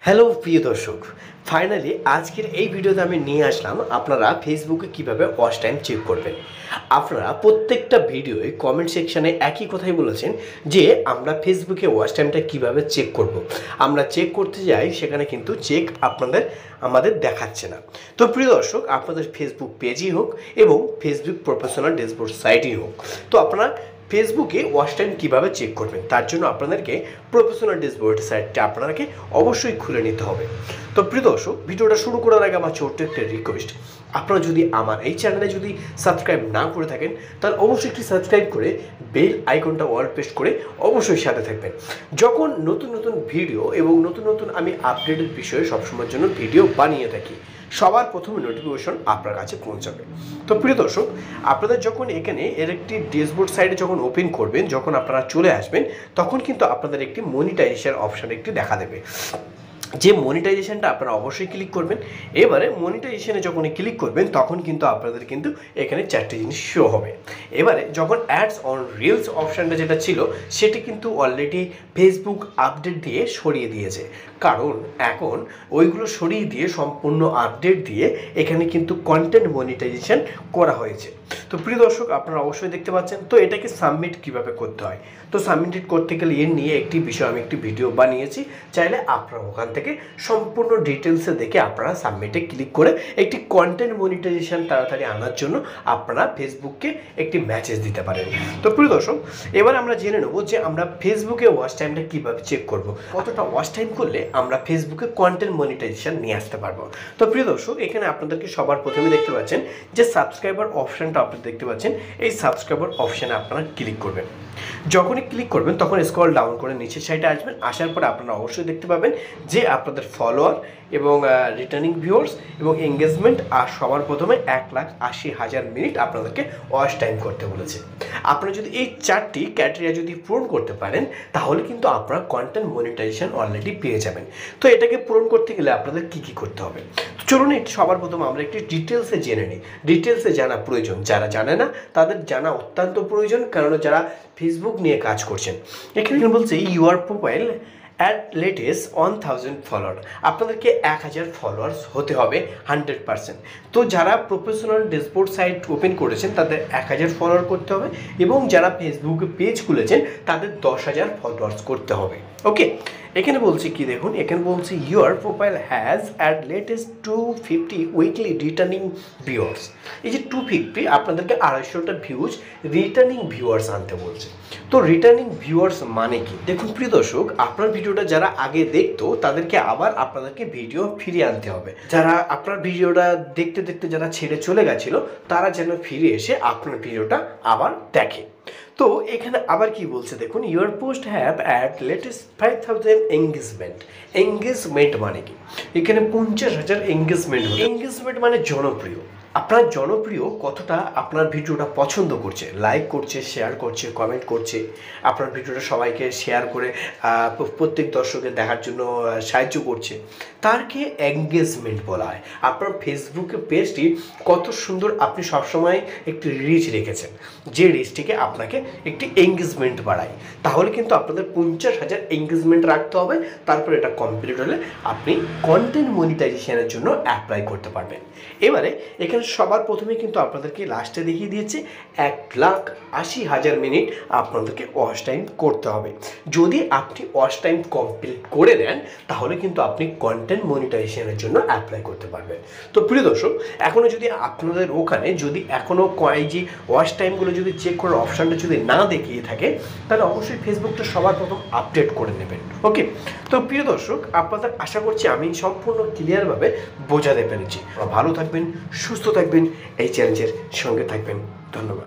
Hello প্রিয় দর্শক, finally আজকের এই ভিডিওতে আমি নিয়ে আসলাম আপনারা ফেসবুকে কিভাবে ওয়াচ টাইম চেক করবেন। আপনারা প্রত্যেকটা ভিডিওয় কমেন্ট সেকশানে একই কথাই বলেছেন যে আমরা ফেসবুকে ওয়াচ টাইমটা কীভাবে চেক করব। আমরা চেক করতে যাই, সেখানে কিন্তু চেক আমাদের দেখাচ্ছে না। তো প্রিয় দর্শক, আপনাদের ফেসবুক পেজই হোক এবং ফেসবুক প্রফেশনাল ড্যাশবোর্ড সাইটই হোক, তো আপনারা ফেসবুকে ওয়াচ টাইম কীভাবে চেক করবেন তার জন্য আপনাদেরকে প্রফেশনাল ড্যাশবোর্ড সাইটটা আপনাদেরকে অবশ্যই খুলে নিতে হবে। তো প্রিয় দর্শক, ভিডিওটা শুরু করার আগে আমার ছোট্ট একটা রিকোয়েস্ট, আপনারা যদি আমার এই চ্যানেলে যদি সাবস্ক্রাইব না করে থাকেন তাহলে অবশ্যই একটি সাবস্ক্রাইব করে বেল আইকনটা অল প্রেস করে অবশ্যই সাথে থাকবেন। যখন নতুন নতুন ভিডিও এবং নতুন নতুন আমি আপডেটের বিষয়ে সবসময়ের জন্য ভিডিও বানিয়ে থাকি, সবার প্রথমে নোটিফিকেশন আপনার কাছে পৌঁছাবে। তো প্রিয় দর্শক, আপনাদের যখন এখানে এর একটি ড্যাশবোর্ড সাইটে যখন ওপেন করবেন, যখন আপনারা চলে আসবেন, তখন কিন্তু আপনাদের একটি মনিটাইজেশন অপশান একটি দেখা দেবে, যে মনিটাইজেশনটা আপনারা অবশ্যই ক্লিক করবেন। এবারে মনিটাইজেশনে যখন ক্লিক করবেন তখন কিন্তু আপনাদের কিন্তু এখানে চারটি জিনিস শো হবে। এবারে যখন অ্যাডস অন রিলস অপশানটা যেটা ছিল সেটি কিন্তু অলরেডি ফেসবুক আপডেট দিয়ে সরিয়ে দিয়েছে, কারণ এখন ওইগুলো সরিয়ে দিয়ে সম্পূর্ণ আপডেট দিয়ে এখানে কিন্তু কন্টেন্ট মনিটাইজেশন করা হয়েছে। তো প্রিয় দর্শক, আপনারা অবশ্যই দেখতে পাচ্ছেন। তো এটাকে সাবমিট কিভাবে করতে হয়, তো সাবমিট করতে গেলে এর নিয়ে একটি বিষয় আমি একটি ভিডিও বানিয়েছি, চাইলে আপনারা ওখান থেকে সম্পূর্ণ ডিটেলসে দেখে আপনারা সাবমিটে ক্লিক করে একটি কন্টেন্ট মনিটাইজেশন তাড়াতাড়ি আনার জন্য আপনারা ফেসবুককে একটি মেসেজ দিতে পারেন। তো প্রিয় দর্শক, এবার আমরা জেনে নেব যে আমরা ফেসবুকে ওয়াচ টাইমটা কীভাবে চেক করব, কতটা ওয়াচ টাইম করলে আমরা ফেসবুকে কন্টেন্ট মনিটাইজেশন নিয়ে আসতে পারবো। তো প্রিয় দর্শক, এখানে আপনাদেরকে সবার প্রথমে দেখতে পাচ্ছেন যে সাবস্ক্রাইবার অপশানটা আপনারা দেখতে পাচ্ছেন। এই সাবস্ক্রাইবার অপশানে আপনারা ক্লিক করবেন। যখনই ক্লিক করবেন তখন স্ক্রল ডাউন করে নিচের সাইডে আসবেন। আসার পরে আপনারা অবশ্যই দেখতে পাবেন যে আপনাদের ফলোয়ার এবং রিটার্নিং ভিউয়ার্স এবং এঙ্গেজমেন্ট আর সবার প্রথমে 1,80,000 মিনিট আপনাদেরকে ওয়াচ টাইম করতে বলেছে। আপনারা যদি এই চারটি ক্রাইটেরিয়া যদি পূরণ করতে পারেন তাহলে কিন্তু আপনারা কন্টেন্ট মনিটাইজেশন অলরেডি পেয়ে যাবেন। তো এটাকে পূরণ করতে গেলে আপনাদের কী কী করতে হবে, চলুন একটি সবার প্রথমে আমরা একটি ডিটেলসে জেনে নিই। ডিটেলসে জানা প্রয়োজন, যারা জানে না তাদের জানা অত্যন্ত প্রয়োজন, কারণ যারা ফেসবুক নিয়ে কাজ করছেন। এখানে বলছে your profile at latest 1000 follower, আপনাদেরকে 1000 ফলোয়ার্স হতে হবে 100%। তো যারা প্রফেশনাল ড্যাশবোর্ড সাইট ওপেন করেছেন তাদের 1000 ফলোয়ার করতে হবে, এবং যারা ফেসবুকে পেজ খুলেছেন তাদের 10,000 ফলোয়ার্স করতে হবে। ওকে, এখানে বলছি কি দেখুন, এখানে বলছি your profile has at latest 250 weekly returning viewers. এই যে 250, আপনাদেরকে 250টা ভিউজ রিটার্নিং ভিউয়ার্স আনতে বলছে। তো রিটার্নিং ভিউয়ার্স মানে কি দেখুন প্রিয় দর্শক, আপনার ভিডিওটা যারা আগে দেখতো তাদেরকে আবার আপনাদেরকে ভিডিও ফিরিয়ে আনতে হবে। যারা আপনার ভিডিওটা দেখতে দেখতে যারা ছেড়ে চলে গেছিল তারা যেন ফিরে এসে আপনার ভিডিওটা আবার দেখে। তো এখানে আবার কি বলছে দেখুন, your post have at latest 5000 engagement. Engagement মানে কি, এখানে 50,000 এঙ্গেজমেন্ট। এঙ্গেজমেন্ট মানে জনপ্রিয়। আপনার জনপ্রিয় কতটা আপনার ভিডিওটা পছন্দ করছে, লাইক করছে, শেয়ার করছে, কমেন্ট করছে, আপনার ভিডিওটা সবাইকে শেয়ার করে প্রত্যেক দর্শকের দেখার জন্য সাহায্য করছে, তারকে এঙ্গেজমেন্ট বলা হয়। আপনার ফেসবুকে পেজটি কত সুন্দর, আপনি সবসময় একটি রিচ রেখেছেন, যে রিচটিকে আপনাকে একটি এঙ্গেজমেন্ট বাড়ায়। তাহলে কিন্তু আপনাদের 50,000 এঙ্গেজমেন্ট রাখতে হবে, তারপর এটা কমপ্লিট হলে আপনি কন্টেন্ট মনিটাইজেশনের জন্য অ্যাপ্লাই করতে পারবেন। এবারে এখানে সবার প্রথমে কিন্তু আপনাদেরকে লাস্টে দেখিয়ে দিয়েছে 1,80,000 মিনিট আপনাদেরকে ওয়াচ টাইম করতে হবে। যদি আপনি ওয়াচ টাইম কমপ্লিট করে দেন তাহলে কিন্তু আপনি কন্টেন্ট মনিটাইজেশনের জন্য অ্যাপ্লাই করতে পারবেন। তো প্রিয় দর্শক, এখনও যদি আপনাদের ওখানে যদি এখনও এই যে ওয়াচ টাইমগুলো যদি চেক করার অপশানটা যদি না দেখিয়ে থাকে তাহলে অবশ্যই ফেসবুকটা সবার প্রথম আপডেট করে নেবেন। ওকে, তো প্রিয় দর্শক, আপনাদের আশা করছি আমি সম্পূর্ণ ক্লিয়ারভাবে বোঝাতে পেরেছি। ভালো থাকবেন, সুস্থ থাকবেন, এই চ্যালেঞ্জের সঙ্গে থাকবেন। ধন্যবাদ।